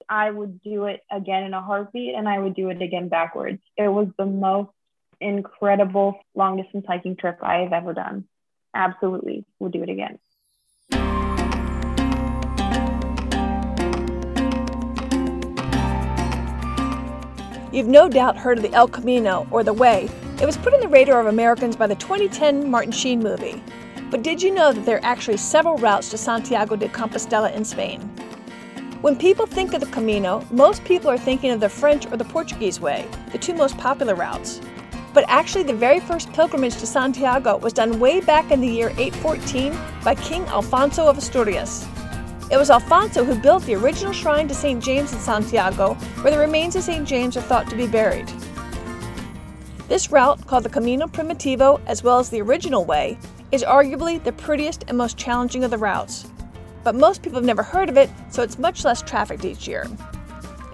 I would do it again in a heartbeat, and I would do it again backwards. It was the most incredible long distance hiking trip I have ever done. Absolutely would do it again. You've no doubt heard of the El Camino, or the Way. It was put on the radar of Americans by the 2010 Martin Sheen movie. But did you know that there are actually several routes to Santiago de Compostela in Spain? When people think of the Camino, most people are thinking of the French or the Portuguese Way, the two most popular routes. But actually, the very first pilgrimage to Santiago was done way back in the year 814 by King Alfonso of Asturias. It was Alfonso who built the original shrine to St. James in Santiago, where the remains of St. James are thought to be buried. This route, called the Camino Primitivo, as well as the original way, is arguably the prettiest and most challenging of the routes. But most people have never heard of it, so it's much less trafficked each year.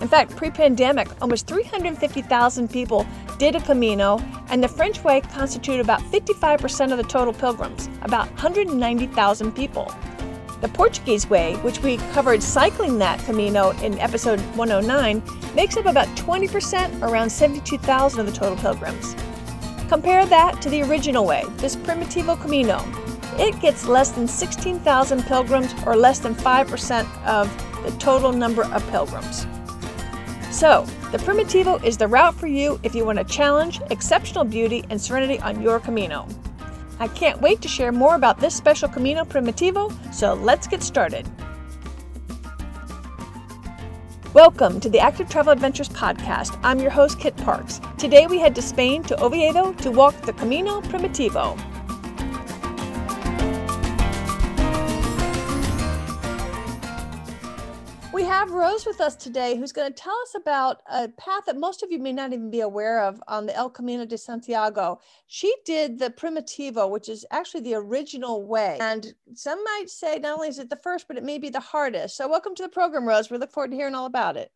In fact, pre-pandemic, almost 350,000 people did a Camino, and the French Way constituted about 55% of the total pilgrims, about 190,000 people. The Portuguese Way, which we covered cycling that Camino in episode 109, makes up about 20%, around 72,000 of the total pilgrims. Compare that to the original way, this Primitivo Camino. It gets less than 16,000 pilgrims, or less than 5% of the total number of pilgrims. So, the Primitivo is the route for you if you want a challenge, exceptional beauty, and serenity on your Camino. I can't wait to share more about this special Camino Primitivo, so let's get started. Welcome to the Active Travel Adventures podcast. I'm your host, Kit Parks. Today we head to Spain, to Oviedo, to walk the Camino Primitivo. We have Rose with us today, who's going to tell us about a path that most of you may not even be aware of on the El Camino de Santiago. She did the Primitivo, which is actually the original way. And some might say not only is it the first, but it may be the hardest. So welcome to the program, Rose. We look forward to hearing all about it.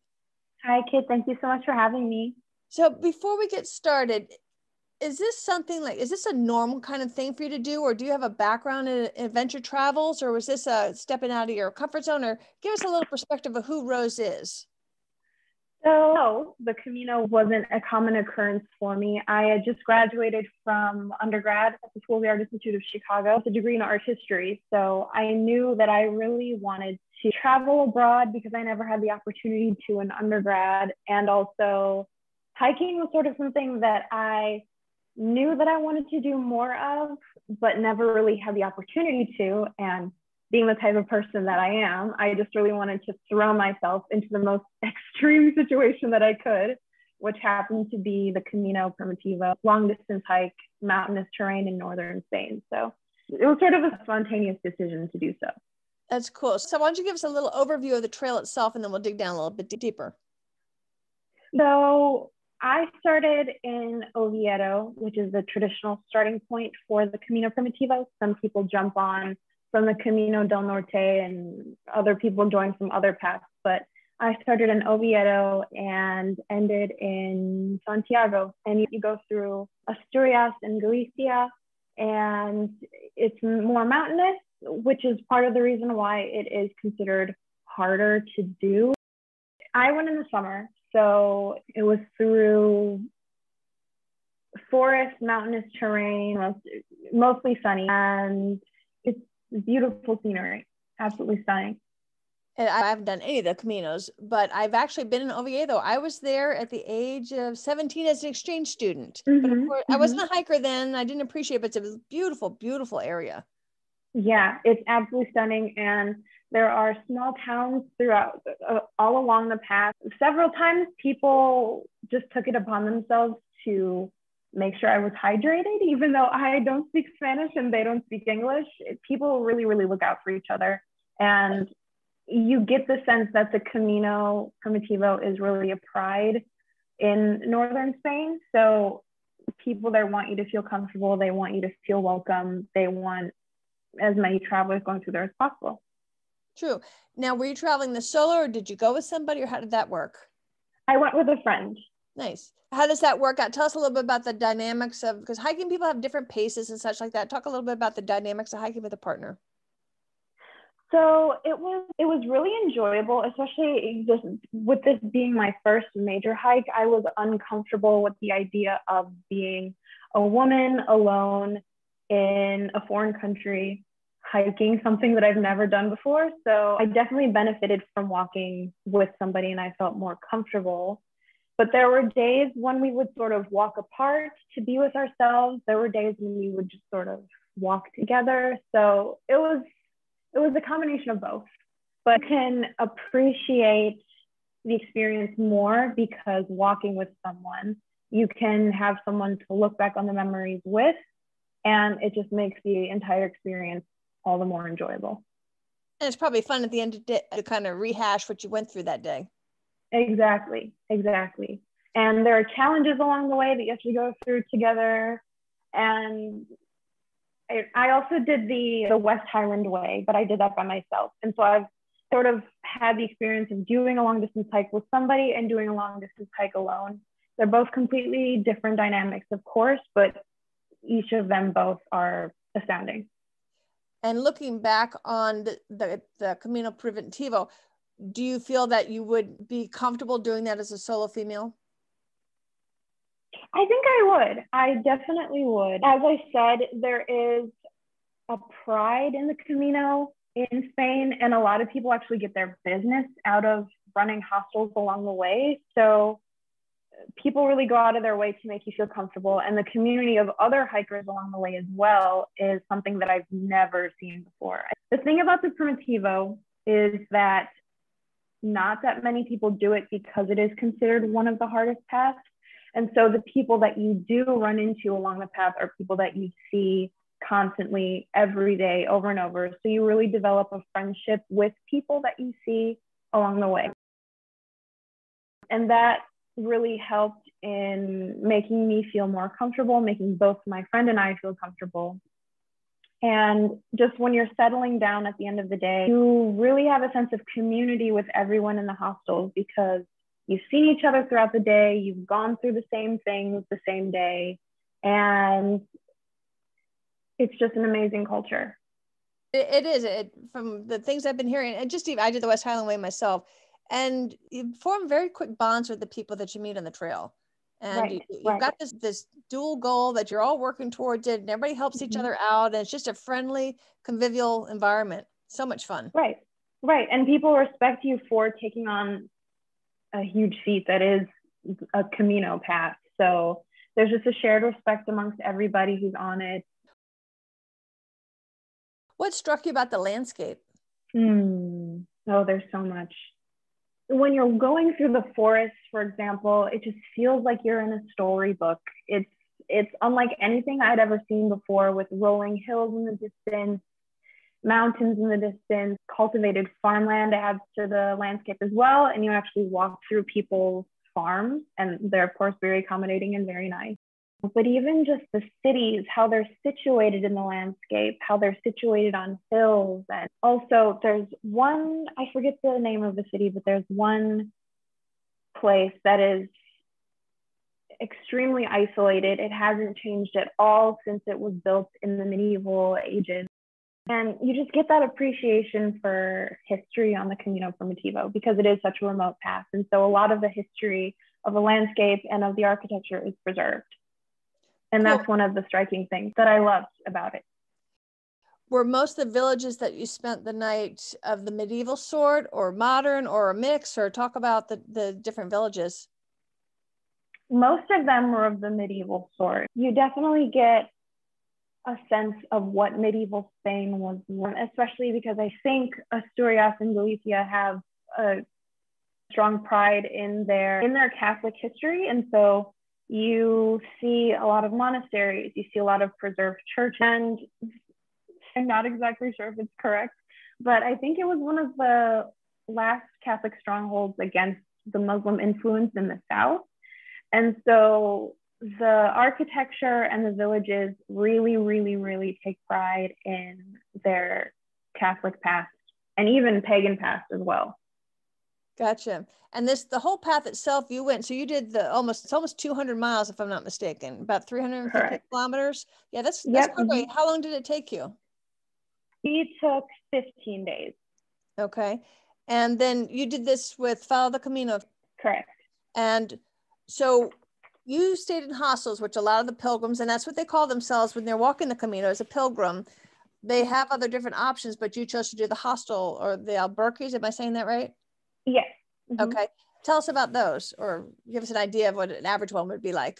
Hi, Kit. Thank you so much for having me. So before we get started, is this a normal kind of thing for you to do, or do you have a background in adventure travels, or was this a stepping out of your comfort zone, or give us a little perspective of who Rose is? So the Camino wasn't a common occurrence for me. I had just graduated from undergrad at the School of the Art Institute of Chicago with a degree in art history. So I knew that I really wanted to travel abroad because I never had the opportunity to in undergrad. And also hiking was sort of something that I knew that I wanted to do more of, but never really had the opportunity to. And being the type of person that I am, I just really wanted to throw myself into the most extreme situation that I could, which happened to be the Camino Primitivo, long distance hike, mountainous terrain in northern Spain. So it was sort of a spontaneous decision to do so. That's cool. So why don't you give us a little overview of the trail itself, and then we'll dig down a little bit deeper. So I started in Oviedo, which is the traditional starting point for the Camino Primitivo. Some people jump on from the Camino del Norte and other people join from other paths, but I started in Oviedo and ended in Santiago. And you go through Asturias and Galicia, and it's more mountainous, which is part of the reason why it is considered harder to do. I went in the summer. So it was through forest, mountainous terrain, mostly sunny, and it's beautiful scenery, absolutely stunning. And I haven't done any of the Caminos, but I've actually been in Oviedo. I was there at the age of 17 as an exchange student. But of course, I wasn't a hiker then. I didn't appreciate it, but it was a beautiful, beautiful area. Yeah, it's absolutely stunning. And there are small towns throughout, all along the path. Several times people just took it upon themselves to make sure I was hydrated, even though I don't speak Spanish and they don't speak English. People really, really look out for each other. And you get the sense that the Camino Primitivo is really a pride in northern Spain. So people there want you to feel comfortable. They want you to feel welcome. They want as many travelers going through there as possible. True. Now, were you traveling this solo, or did you go with somebody, or how did that work? I went with a friend. Nice. How does that work out? Tell us a little bit about the dynamics of, because hiking people have different paces and such like that. Talk a little bit about the dynamics of hiking with a partner. So it was really enjoyable, especially with this being my first major hike. I was uncomfortable with the idea of being a woman alone in a foreign country hiking, something that I've never done before. So I definitely benefited from walking with somebody, and I felt more comfortable. But there were days when we would sort of walk apart to be with ourselves. There were days when we would just sort of walk together. So it was a combination of both, but can appreciate the experience more because walking with someone, you can have someone to look back on the memories with, and it just makes the entire experience all the more enjoyable. And it's probably fun at the end of the day to kind of rehash what you went through that day. Exactly. And there are challenges along the way that you have to go through together. And I also did the West Highland Way, but I did that by myself. And so I've sort of had the experience of doing a long distance hike with somebody and doing a long distance hike alone. They're both completely different dynamics, of course, but each of them both are astounding. And looking back on the Camino Primitivo, do you feel that you would be comfortable doing that as a solo female? I think I would. I definitely would. As I said, there is a pride in the Camino in Spain, and a lot of people actually get their business out of running hostels along the way. So people really go out of their way to make you feel comfortable. And the community of other hikers along the way as well is something that I've never seen before. The thing about the Primitivo is that not that many people do it because it is considered one of the hardest paths. And so the people that you do run into along the path are people that you see constantly every day over and over. So you really develop a friendship with people that you see along the way. And that really helped in making me feel more comfortable, making both my friend and I feel comfortable. And just when you're settling down at the end of the day, you really have a sense of community with everyone in the hostels because you've seen each other throughout the day, you've gone through the same things the same day, and it's just an amazing culture. It is. From the things I've been hearing, and just even I did the West Highland Way myself, and you form very quick bonds with the people that you meet on the trail. And you've got this dual goal that you're all working towards it, and everybody helps each other out, and it's just a friendly, convivial environment. So much fun. Right. And people respect you for taking on a huge feat that is a Camino path. So there's just a shared respect amongst everybody who's on it. What struck you about the landscape? Oh, there's so much. When you're going through the forest, for example, it just feels like you're in a storybook. It's unlike anything I'd ever seen before, with rolling hills in the distance, mountains in the distance, cultivated farmland adds to the landscape as well. And you actually walk through people's farms, and they're of course very accommodating and very nice. But even just the cities, how they're situated in the landscape, how they're situated on hills. And also there's one, I forget the name of the city, but there's one place that is extremely isolated. It hasn't changed at all since it was built in the medieval ages. And you just get that appreciation for history on the Camino Primitivo because it is such a remote path. And so a lot of the history of the landscape and of the architecture is preserved. And that's one of the striking things that I loved about it. Were most of the villages that you spent the night of the medieval sort or modern or a mix, or talk about the different villages? Most of them were of the medieval sort. You definitely get a sense of what medieval Spain was, especially because I think Asturias and Galicia have a strong pride in their Catholic history. And so you see a lot of monasteries, you see a lot of preserved churches, and I'm not exactly sure if it's correct, but I think it was one of the last Catholic strongholds against the Muslim influence in the south. And so the architecture and the villages really, really, really take pride in their Catholic past and even pagan past as well. Gotcha. And the whole path itself you went, so you did it's almost 200 miles, if I'm not mistaken, about 350 kilometers. Yeah, that's quite great. How long did it take you? We took 15 days. Okay. And then you did this with Follow the Camino. Correct. And so you stayed in hostels, which a lot of the pilgrims, and that's what they call themselves when they're walking the Camino as a pilgrim. They have other different options, but you chose to do the hostel or the albergues. Am I saying that right? Yes. Mm-hmm. Okay. Tell us about those, or give us an idea of what an average one would be like.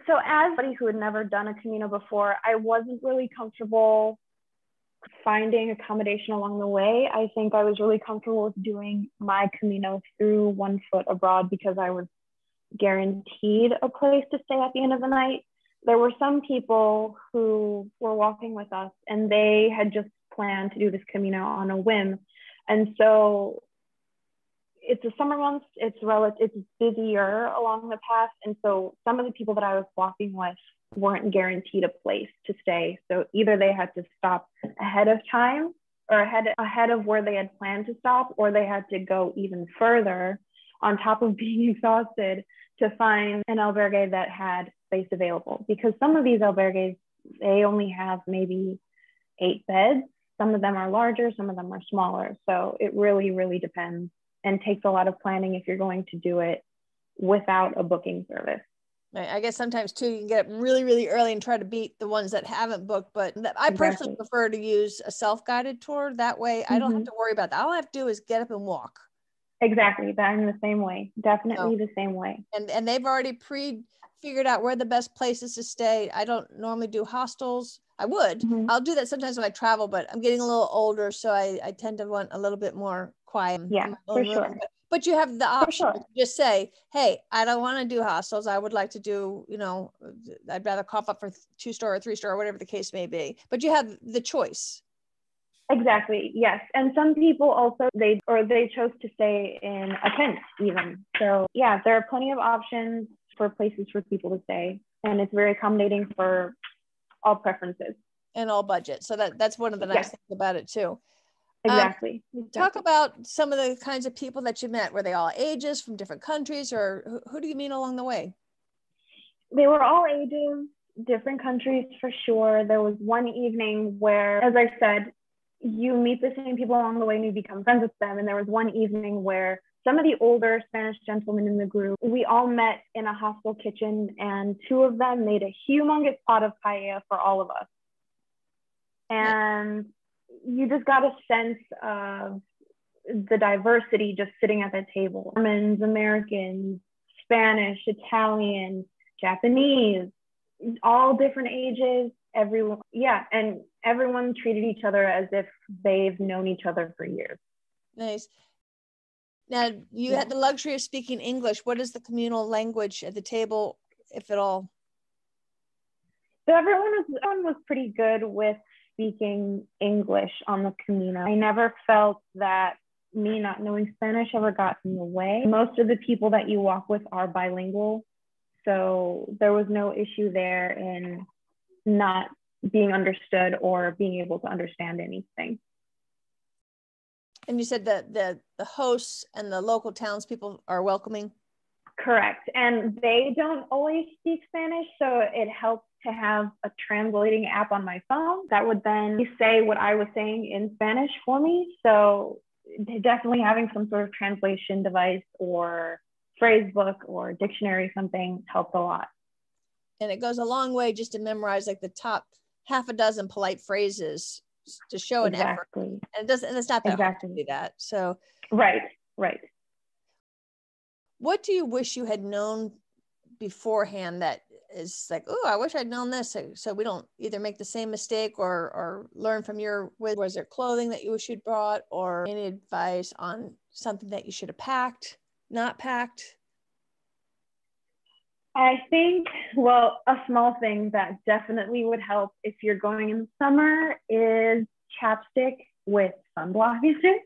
So as somebody who had never done a Camino before, I wasn't really comfortable finding accommodation along the way. I think I was really comfortable with doing my Camino through One Foot Abroad because I was guaranteed a place to stay at the end of the night. There were some people who were walking with us and they had just planned to do this Camino on a whim. And so it's the summer months, it's busier along the path. And so some of the people that I was walking with weren't guaranteed a place to stay. So either they had to stop ahead of time or ahead of where they had planned to stop, or they had to go even further on top of being exhausted to find an albergue that had space available. Because some of these albergues, they only have maybe 8 beds. Some of them are larger, some of them are smaller. So it really, really depends and takes a lot of planning if you're going to do it without a booking service. I guess sometimes too, you can get up really, really early and try to beat the ones that haven't booked. But I personally prefer to use a self-guided tour. That way I don't have to worry about that. All I have to do is get up and walk. Exactly. That in the same way. Definitely the same way. And they've already figured out where the best places to stay. I don't normally do hostels. I would. I'll do that sometimes when I travel, but I'm getting a little older, so I tend to want a little bit more quiet. Yeah, for sure. But you have the option to just say, hey, I don't want to do hostels. I would like to do, I'd rather cough up for 2-star or 3-star, or whatever the case may be. But you have the choice. Exactly. Yes. And some people also, they chose to stay in a tent even. So yeah, there are plenty of options for places for people to stay. And it's very accommodating for all preferences. And all budgets. So that's one of the nice things about it too. Exactly. Talk about some of the kinds of people that you met. Were they all ages from different countries, or who do you meet along the way? They were all ages, different countries for sure. There was one evening where, as I said, you meet the same people along the way and you become friends with them. And there was one evening where some of the older Spanish gentlemen in the group, we all met in a hostel kitchen, and 2 of them made a humongous pot of paella for all of us. And you just got a sense of the diversity just sitting at the table. Germans, Americans, Spanish, Italian, Japanese, all different ages, everyone. Yeah, and everyone treated each other as if they've known each other for years. Nice. Now, you had the luxury of speaking English. What is the communal language at the table, if at all? So everyone was pretty good with speaking English on the Camino. I never felt that me not knowing Spanish ever got in the way. Most of the people that you walk with are bilingual, so there was no issue there in not being understood or being able to understand anything. And you said that the hosts and the local townspeople are welcoming? Correct. And they don't always speak Spanish, so it helps to have a translating app on my phone that would then say what I was saying in Spanish for me. So definitely having some sort of translation device or phrase book or dictionary, something helped a lot. And it goes a long way just to memorize like the top half a dozen polite phrases to show an effort. And it's not that hard to do that. So right. What do you wish you had known beforehand that is like, oh, I wish I'd known this, so we don't either make the same mistake or learn from was there clothing that you wish you'd brought, or any advice on something that you should have packed, not packed? I think, a small thing that definitely would help if you're going in the summer is chapstick with sunblock in it,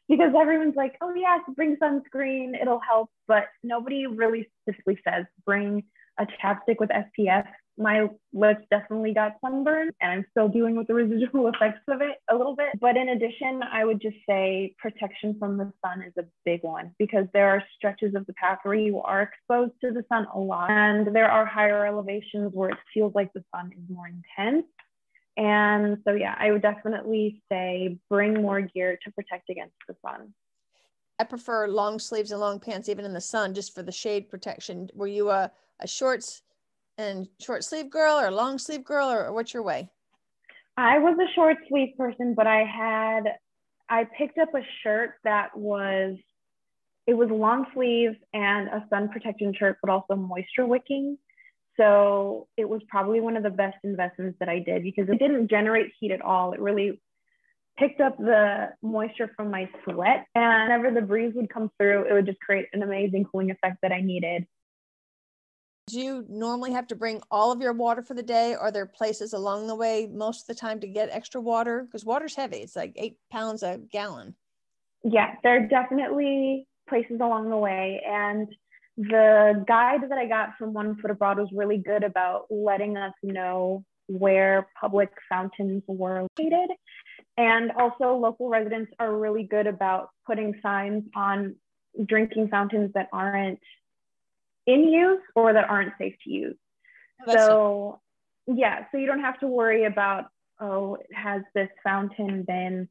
because everyone's like, oh yes, bring sunscreen, it'll help, but nobody really specifically says bring a chapstick with SPF. My lips definitely got sunburned and I'm still dealing with the residual effects of it a little bit. But in addition, I would just say protection from the sun is a big one, because there are stretches of the path where you are exposed to the sun a lot. And there are higher elevations where it feels like the sun is more intense. And so, yeah, I would definitely say bring more gear to protect against the sun. I prefer long sleeves and long pants, even in the sun, just for the shade protection. Were you a shorts and short sleeve girl or a long sleeve girl, or what's your way? I was a short sleeve person, but I picked up a shirt that was long sleeve and a sun protection shirt, but also moisture wicking. So it was probably one of the best investments that I did because it didn't generate heat at all. It really picked up the moisture from my sweat, and whenever the breeze would come through, it would just create an amazing cooling effect that I needed. Do you normally have to bring all of your water for the day? Are there places along the way most of the time to get extra water? Because water's heavy. It's like 8 pounds a gallon. Yeah, there are definitely places along the way. And the guide that I got from One Foot Abroad was really good about letting us know where public fountains were located. And also local residents are really good about putting signs on drinking fountains that aren't in use or that aren't safe to use. So yeah, so you don't have to worry about, oh, has this fountain been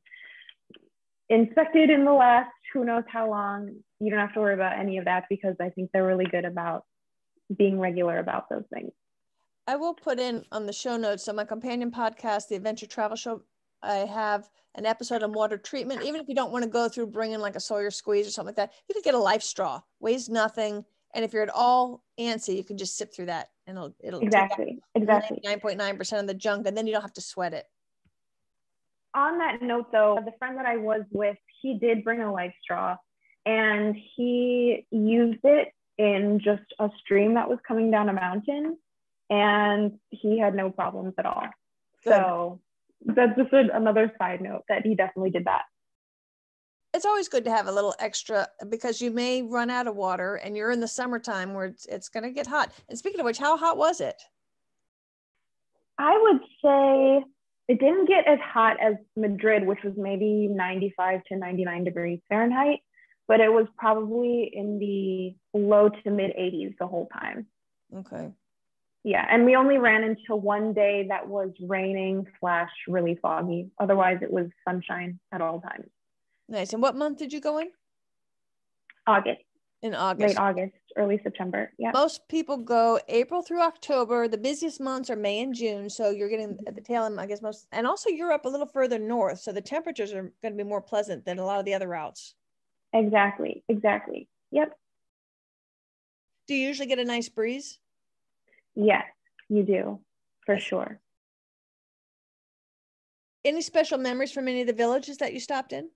inspected in the last who knows how long? You don't have to worry about any of that because I think they're really good about being regular about those things. I will put in on the show notes on my companion podcast, the Adventure Travel Show, I have an episode on water treatment. Even if you don't want to go through bringing like a Sawyer squeeze or something like that, you could get a life straw, weighs nothing. And if you're at all antsy, you can just sip through that and it'll exactly 99.9% of the junk, and then you don't have to sweat it. On that note though, the friend that I was with, he did bring a life straw and he used it in just a stream that was coming down a mountain and he had no problems at all. Good. So that's just another side note that he definitely did that. It's always good to have a little extra because you may run out of water and you're in the summertime where it's going to get hot. And speaking of which, how hot was it? I would say it didn't get as hot as Madrid, which was maybe 95 to 99 degrees Fahrenheit, but it was probably in the low to mid 80s the whole time. Okay. Yeah, and we only ran into one day that was raining / really foggy. Otherwise, it was sunshine at all times. Nice. And what month did you go in? August. In August. Late August, early September. Yeah. Most people go April through October. The busiest months are May and June. So you're getting at the tail end, I guess, most. And also you're up a little further north. So the temperatures are going to be more pleasant than a lot of the other routes. Exactly. Yep. Do you usually get a nice breeze? Yes, you do, for sure. Any special memories from any of the villages that you stopped in?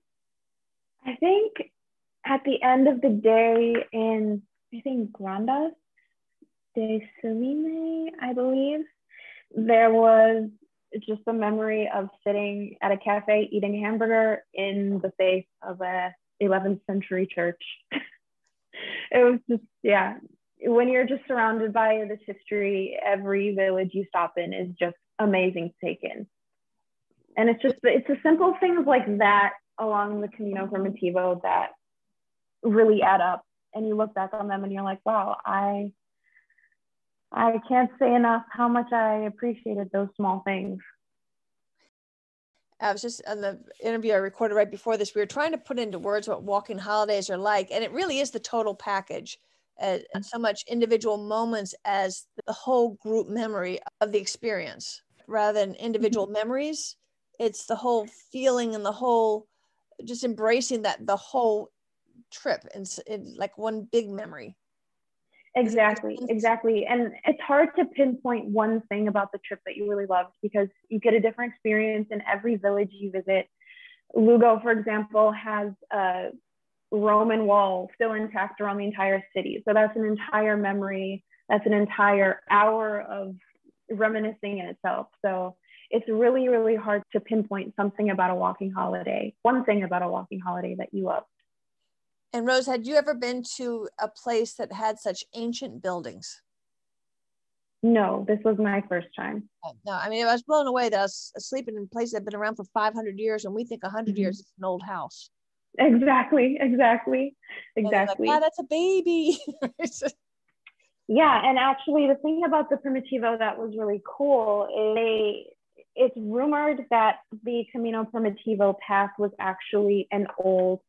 I think at the end of the day in, I think, Grandas de Suline, I believe, there was just a memory of sitting at a cafe eating a hamburger in the face of a 11th century church. It was just, yeah. When you're just surrounded by this history, every village you stop in is just amazing to take in. And it's the simple things like that along the Camino Primitivo that really add up. And you look back on them and you're like, wow, I can't say enough how much I appreciated those small things. I was just on the interview I recorded right before this, we were trying to put into words what walking holidays are like. And it really is the total package. So much individual moments as the whole group memory of the experience rather than individual memories. It's the whole feeling and the whole just embracing that the whole trip and like one big memory. Exactly. And it's hard to pinpoint one thing about the trip that you really loved because you get a different experience in every village you visit. Lugo, for example, has a Roman wall still intact around the entire city. So that's an entire memory. That's an entire hour of reminiscing in itself. So it's really, really hard to pinpoint something about a walking holiday, one thing about a walking holiday that you love. And Rose, had you ever been to a place that had such ancient buildings? No, this was my first time. No, I mean, I was blown away that I was sleeping in places that have been around for 500 years and we think 100 years is an old house. Exactly. Like, wow, that's a baby. Yeah, and actually the thing about the Primitivo that was really cool is it's rumored that the Camino Primitivo path was actually an old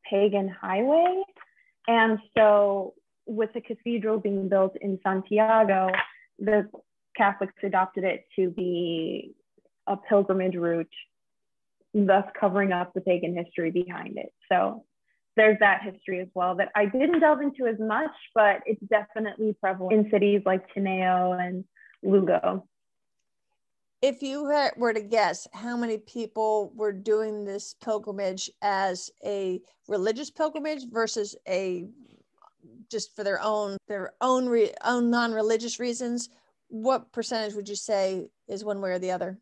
pagan highway. And so with the cathedral being built in Santiago, the Catholics adopted it to be a pilgrimage route, thus covering up the pagan history behind it. So there's that history as well that I didn't delve into as much, but it's definitely prevalent in cities like Tineo and Lugo. If you were to guess how many people were doing this pilgrimage as a religious pilgrimage versus a just for their own non-religious reasons, what percentage would you say is one way or the other?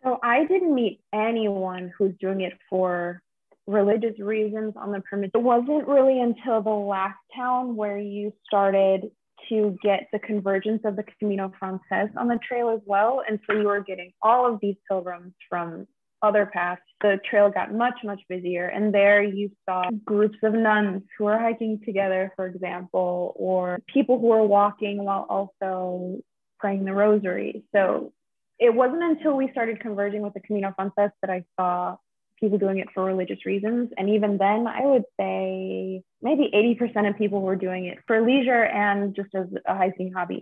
So I didn't meet anyone who's doing it for religious reasons on the permit. It wasn't really until the last town where you started to get the convergence of the Camino Frances on the trail as well. And so you were getting all of these pilgrims from other paths. The trail got much, much busier. And there you saw groups of nuns who were hiking together, for example, or people who were walking while also praying the rosary. So it wasn't until we started converging with the Camino Frances that I saw people doing it for religious reasons. And even then, I would say maybe 80% of people were doing it for leisure and just as a hiking hobby.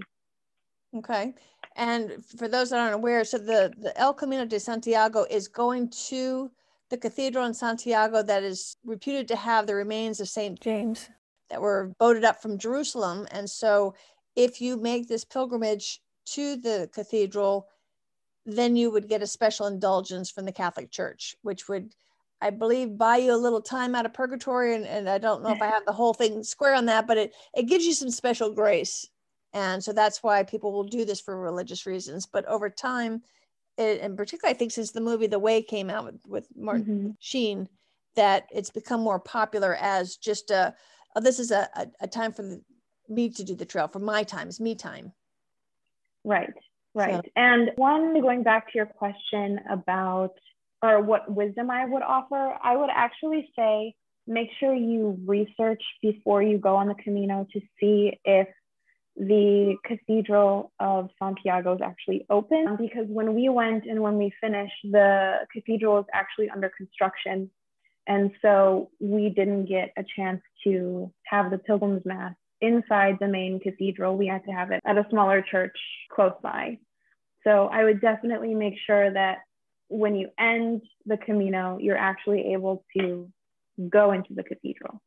Okay. And for those that aren't aware, so the El Camino de Santiago is going to the cathedral in Santiago that is reputed to have the remains of St. James that were boated up from Jerusalem. And so if you make this pilgrimage to the cathedral, then you would get a special indulgence from the Catholic Church, which would, I believe, buy you a little time out of purgatory. And I don't know if I have the whole thing square on that, but it gives you some special grace. And so that's why people will do this for religious reasons. But over time, and particularly I think since the movie The Way came out with Martin Sheen, that it's become more popular as just this is a time for me to do the trail, for my time, it's me time. Right. Right. So. And going back to your question about, or what wisdom I would offer, I would actually say, make sure you research before you go on the Camino to see if the Cathedral of Santiago is actually open. Because when we went and when we finished, the cathedral is actually under construction. And so we didn't get a chance to have the Pilgrims Mass inside the main cathedral. We had to have it at a smaller church close by. So I would definitely make sure that when you end the Camino, you're actually able to go into the cathedral.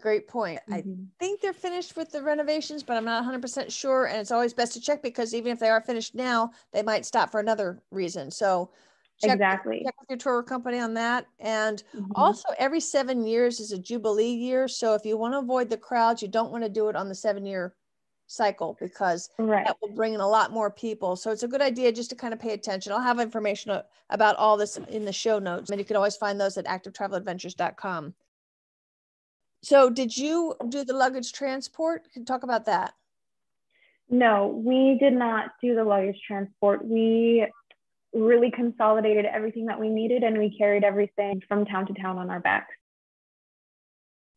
Great point. I think they're finished with the renovations, but I'm not 100% sure. And it's always best to check, because even if they are finished now, they might stop for another reason. So check with your tour company on that. And also every 7 years is a Jubilee year. So if you want to avoid the crowds, you don't want to do it on the 7-year cycle, because that will bring in a lot more people. So it's a good idea just to kind of pay attention. I'll have information about all this in the show notes, and you can always find those at activetraveladventures.com. So did you do the luggage transport? Can you talk about that? No, we did not do the luggage transport. We really consolidated everything that we needed, and we carried everything from town to town on our backs.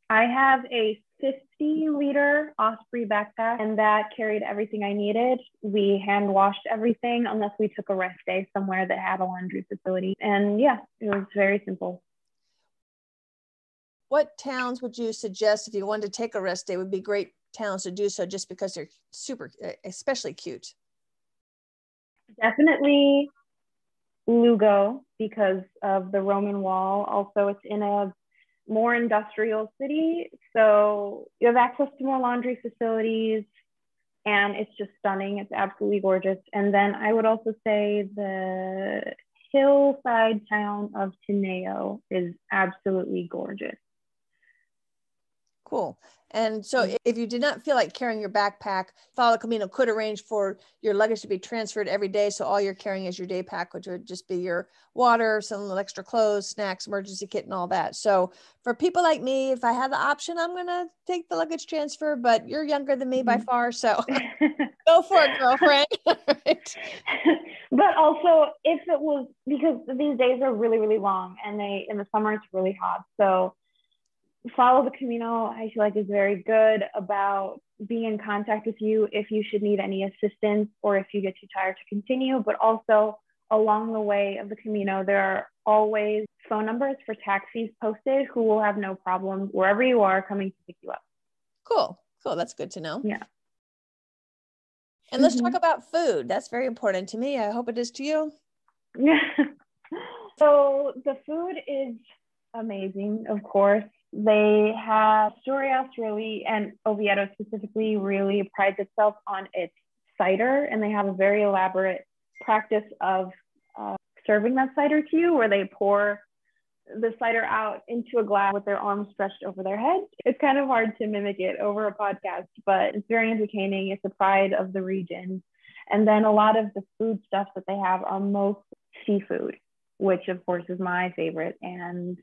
I have a 50-liter Osprey backpack, and that carried everything I needed. We hand washed everything unless we took a rest day somewhere that had a laundry facility. And yeah, it was very simple. What towns would you suggest if you wanted to take a rest day would be great towns to do so, just because they're especially cute? Definitely Lugo, because of the Roman wall. Also, it's in a more industrial city, so you have access to more laundry facilities, and it's just stunning. It's absolutely gorgeous. And then I would also say the hillside town of Tineo is absolutely gorgeous. Cool. And so if you did not feel like carrying your backpack, Follow Camino could arrange for your luggage to be transferred every day. So all you're carrying is your day pack, which would just be your water, some extra clothes, snacks, emergency kit, and all that. So for people like me, if I had the option, I'm going to take the luggage transfer, but you're younger than me by far. So go for it, girlfriend. Right. But also, if it was, because these days are really, really long, and in the summer it's really hot. So Follow the Camino, I feel like, is very good about being in contact with you if you should need any assistance or if you get too tired to continue. But also along the way of the Camino, there are always phone numbers for taxis posted who will have no problem wherever you are coming to pick you up. Cool. That's good to know. Yeah. And let's talk about food. That's very important to me. I hope it is to you. Yeah. So the food is amazing, of course. They have Asturias really, and Oviedo specifically, really prides itself on its cider, and they have a very elaborate practice of serving that cider to you, where they pour the cider out into a glass with their arms stretched over their head. It's kind of hard to mimic it over a podcast, but it's very entertaining. It's a pride of the region. And then a lot of the food stuff that they have are most seafood, which of course is my favorite. And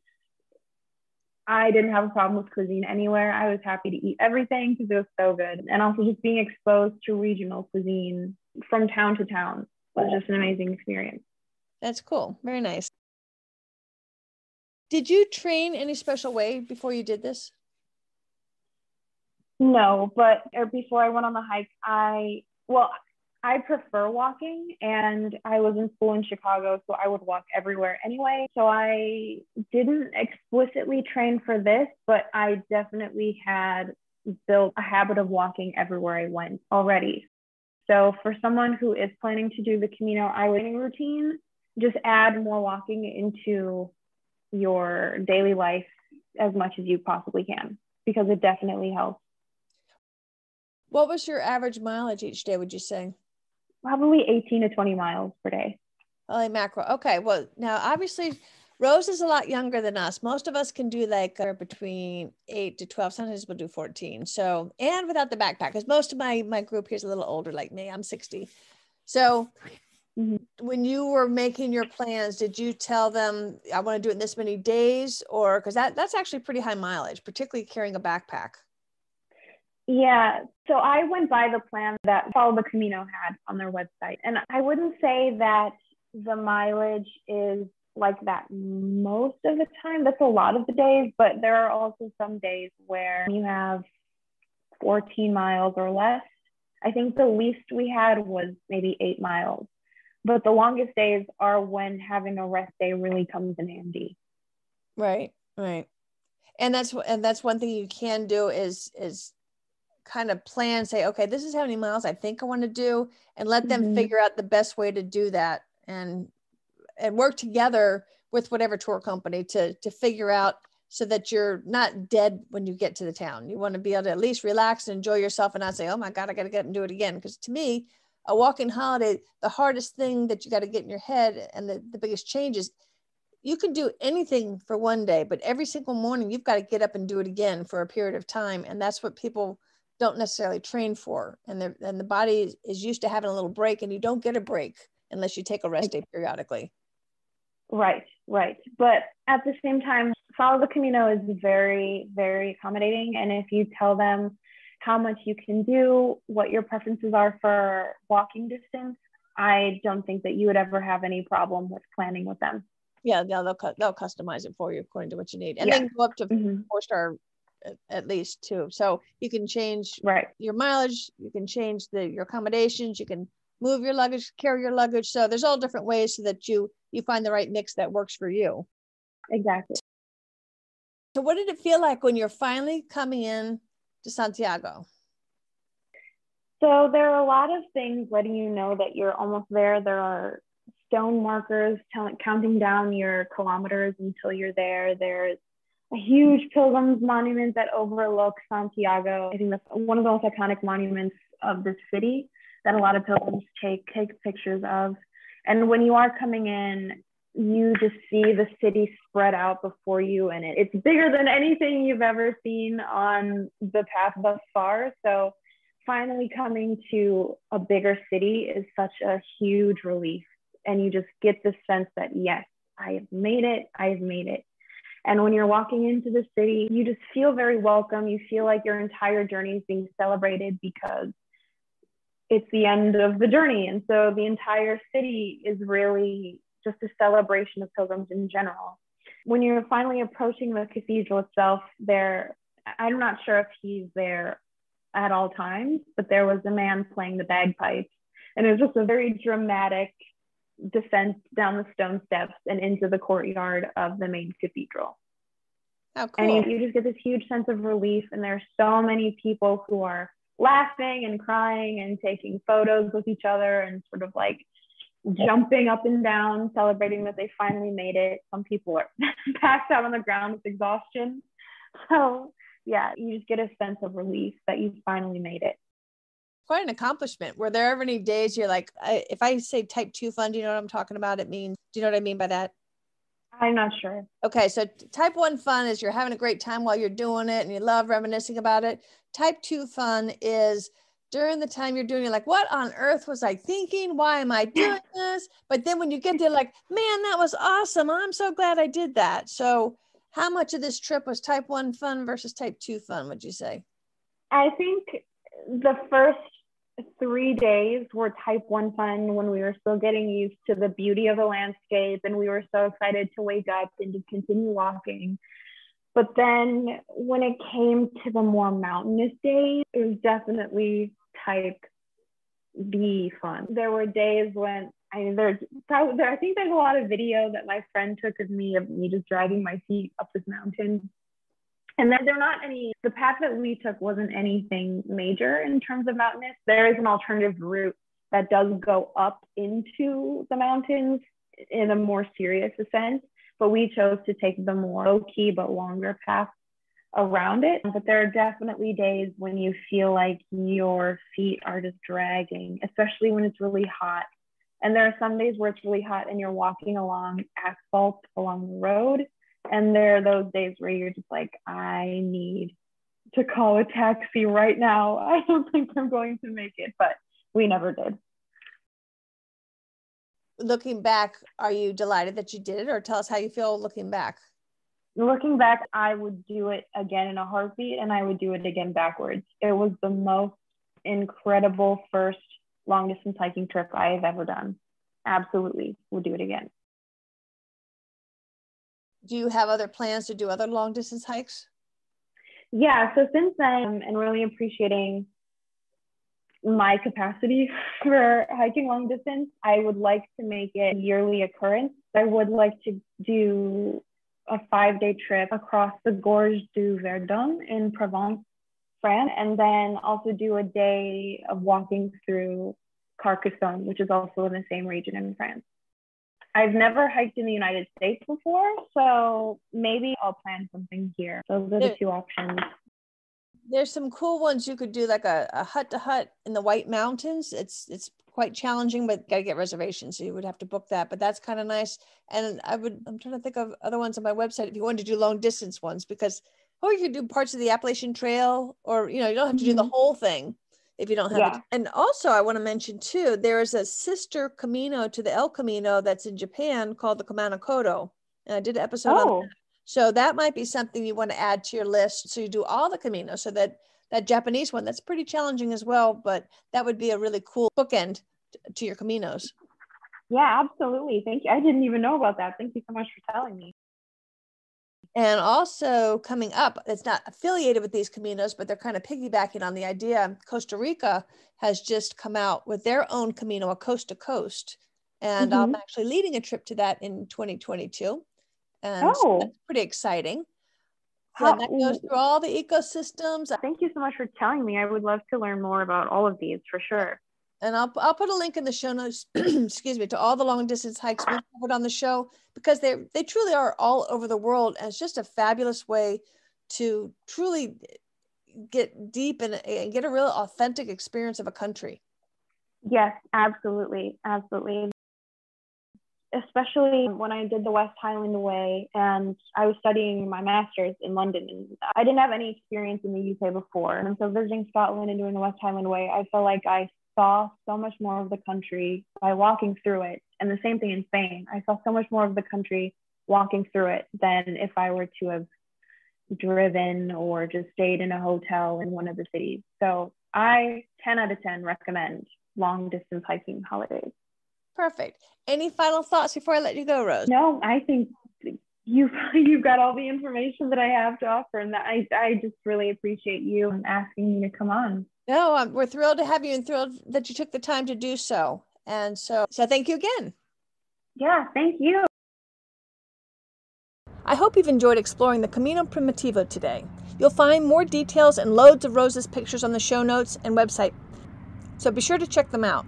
I didn't have a problem with cuisine anywhere. I was happy to eat everything because it was so good. And also just being exposed to regional cuisine from town to town was just an amazing experience. That's cool. Very nice. Did you train any special way before you did this? No, but before I went on the hike, I prefer walking, and I was in school in Chicago, so I would walk everywhere anyway. So I didn't explicitly train for this, but I definitely had built a habit of walking everywhere I went already. So for someone who is planning to do the Camino, I would routine, just add more walking into your daily life as much as you possibly can, because it definitely helps. What was your average mileage each day, would you say? Probably 18 to 20 miles per day. Holy mackerel. Okay. Well, now obviously Rose is a lot younger than us. Most of us can do like between 8 to 12. Sometimes we'll do 14. So, and without the backpack, because most of my group here is a little older like me. I'm 60. So when you were making your plans, did you tell them, I want to do it in this many days? Or because that's actually pretty high mileage, particularly carrying a backpack. Yeah, so I went by the plan that Follow the Camino had on their website. And I wouldn't say that the mileage is like that most of the time. That's a lot of the days, but there are also some days where you have 14 miles or less. I think the least we had was maybe 8 miles. But the longest days are when having a rest day really comes in handy. Right. And that's one thing you can do is kind of plan, say, okay, this is how many miles I think I want to do, and let them figure out the best way to do that, and work together with whatever tour company to figure out, so that you're not dead when you get to the town. You want to be able to at least relax and enjoy yourself and not say, oh my God, I got to get and do it again. Because to me, a walking holiday, the hardest thing that you got to get in your head and the biggest change is you can do anything for one day, but every single morning you've got to get up and do it again for a period of time. And that's what people don't necessarily train for. And the body is used to having a little break, and you don't get a break unless you take a rest day periodically. Right. But at the same time, Follow the Camino is very, very accommodating. And if you tell them how much you can do, what your preferences are for walking distance, I don't think that you would ever have any problem with planning with them. Yeah, they'll customize it for you according to what you need. And then go up to 4-star at least too. So you can change your mileage, you can change your accommodations, you can move your luggage, carry your luggage. So there's all different ways so that you find the right mix that works for you. Exactly. So what did it feel like when you're finally coming in to Santiago? So there are a lot of things letting you know that you're almost there. There are stone markers counting down your kilometers until you're there. There's a huge Pilgrims Monument that overlooks Santiago. I think that's one of the most iconic monuments of this city that a lot of pilgrims take pictures of. And when you are coming in, you just see the city spread out before you, and it's bigger than anything you've ever seen on the path thus far. So finally coming to a bigger city is such a huge relief. And you just get the sense that, yes, I have made it. And when you're walking into the city, you just feel very welcome. You feel like your entire journey is being celebrated because it's the end of the journey. And so the entire city is really just a celebration of pilgrims in general. when you're finally approaching the cathedral itself, I'm not sure if he's there at all times, but there was a man playing the bagpipes, and it was just a very dramatic descent down the stone steps and into the courtyard of the main cathedral. Oh, cool. And you just get this huge sense of relief, and there's so many people who are laughing and crying and taking photos with each other and sort of like jumping up and down, celebrating that they finally made it. Some people are passed out on the ground with exhaustion. So yeah, you just get a sense of relief that you finally made it. Quite an accomplishment. Were there ever any days you're like, if I say type 2 fun, do you know what I'm talking about? Do you know what I mean by that? I'm not sure. Okay, so type 1 fun is you're having a great time while you're doing it and you love reminiscing about it. Type 2 fun is during the time you're doing it, like, what on earth was I thinking? Why am I doing this? But then when you get there, like, man, that was awesome. I'm so glad I did that. So how much of this trip was type 1 fun versus type 2 fun, would you say? I think the first 3 days were type 1 fun when we were still getting used to the beauty of the landscape and we were so excited to wake up and to continue walking. But then when it came to the more mountainous days, it was definitely type B fun. There were days when I think there's a lot of video that my friend took of me just dragging my feet up this mountain. And then the path that we took wasn't anything major in terms of mountainous. There is an alternative route that does go up into the mountains in a more serious ascent, but we chose to take the more low-key but longer path around it. But there are definitely days when you feel like your feet are just dragging, especially when it's really hot. And there are some days where it's really hot and you're walking along asphalt along the road. And there are those days where you're just like, I need to call a taxi right now. I don't think I'm going to make it, but we never did. Looking back, are you delighted that you did it, or tell us how you feel looking back? Looking back, I would do it again in a heartbeat, and I would do it again backwards. It was the most incredible first long distance hiking trip I have ever done. Absolutely would do it again. Do you have other plans to do other long distance hikes? Yeah, so since then, and really appreciating my capacity for hiking long distance, I would like to make it a yearly occurrence. I would like to do a 5-day trip across the Gorge du Verdon in Provence, France, and then also do a day of walking through Carcassonne, which is also in the same region in France. I've never hiked in the United States before, so maybe I'll plan something here. Those are the two options. There's some cool ones you could do, like a hut to hut in the White Mountains. It's quite challenging, but gotta get reservations, so you would have to book that. But that's kind of nice. And I'm trying to think of other ones on my website if you wanted to do long distance ones, or you could do parts of the Appalachian Trail, or you don't have to do the whole thing if you don't have it. And also I want to mention too, there is a sister Camino to the El Camino that's in Japan called the Kamano Kodo. And I did an episode on that. So that might be something you want to add to your list. So you do all the Caminos. So that Japanese one, that's pretty challenging as well, but that would be a really cool bookend to your Caminos. Yeah, absolutely. Thank you. I didn't even know about that. Thank you so much for telling me. And also coming up, it's not affiliated with these Caminos, but they're kind of piggybacking on the idea. Costa Rica has just come out with their own Camino, a coast to coast. And I'm actually leading a trip to that in 2022. And so that's pretty exciting. So that goes through all the ecosystems. Thank you so much for telling me. I would love to learn more about all of these for sure. And I'll put a link in the show notes, excuse me, to all the long distance hikes we've covered on the show, because they truly are all over the world. And it's just a fabulous way to truly get deep and get a real authentic experience of a country. Yes, absolutely. Absolutely. Especially when I did the West Highland Way and I was studying my master's in London. And I didn't have any experience in the UK before. And so visiting Scotland and doing the West Highland Way, I felt like I saw so much more of the country by walking through it. And the same thing in Spain. I saw so much more of the country walking through it than if I were to have driven or just stayed in a hotel in one of the cities. So I 10 out of 10 recommend long distance hiking holidays. Perfect. Any final thoughts before I let you go, Rose? No, I think you've got all the information that I have to offer, and that I just really appreciate you asking me to come on. No, we're thrilled to have you and thrilled that you took the time to do so. And so thank you again. Yeah, thank you. I hope you've enjoyed exploring the Camino Primitivo today. You'll find more details and loads of Rose's pictures on the show notes and website, so be sure to check them out.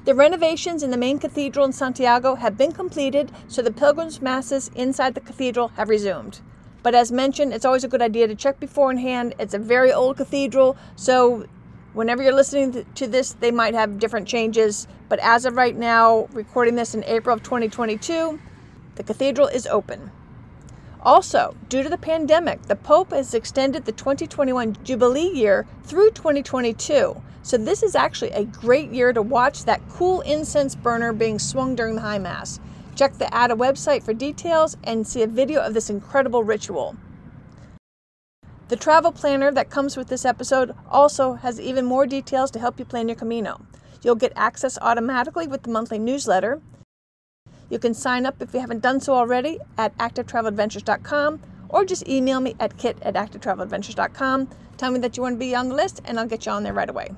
The renovations in the main cathedral in Santiago have been completed, so the pilgrims' masses inside the cathedral have resumed. But as mentioned, it's always a good idea to check beforehand. It's a very old cathedral, so whenever you're listening to this, they might have different changes. But as of right now, recording this in April of 2022, the cathedral is open. Also, due to the pandemic, the Pope has extended the 2021 Jubilee year through 2022. So this is actually a great year to watch that cool incense burner being swung during the High Mass. Check the ATA website for details and see a video of this incredible ritual. The travel planner that comes with this episode also has even more details to help you plan your Camino. You'll get access automatically with the monthly newsletter. You can sign up if you haven't done so already at activetraveladventures.com, or just email me at kit@activetraveladventures.com. Tell me that you want to be on the list and I'll get you on there right away.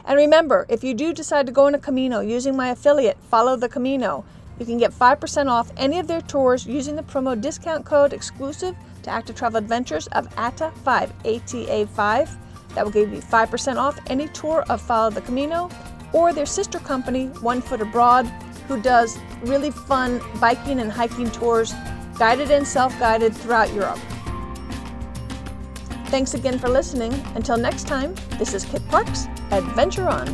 And remember, if you do decide to go on a Camino using my affiliate, Follow the Camino, you can get 5% off any of their tours using the promo discount code exclusive to Active Travel Adventures of ATA5, ATA5. That will give you 5% off any tour of Follow the Camino, or their sister company, One Foot Abroad, who does really fun biking and hiking tours, guided and self-guided throughout Europe. Thanks again for listening. Until next time, this is Kit Parks. Adventure on!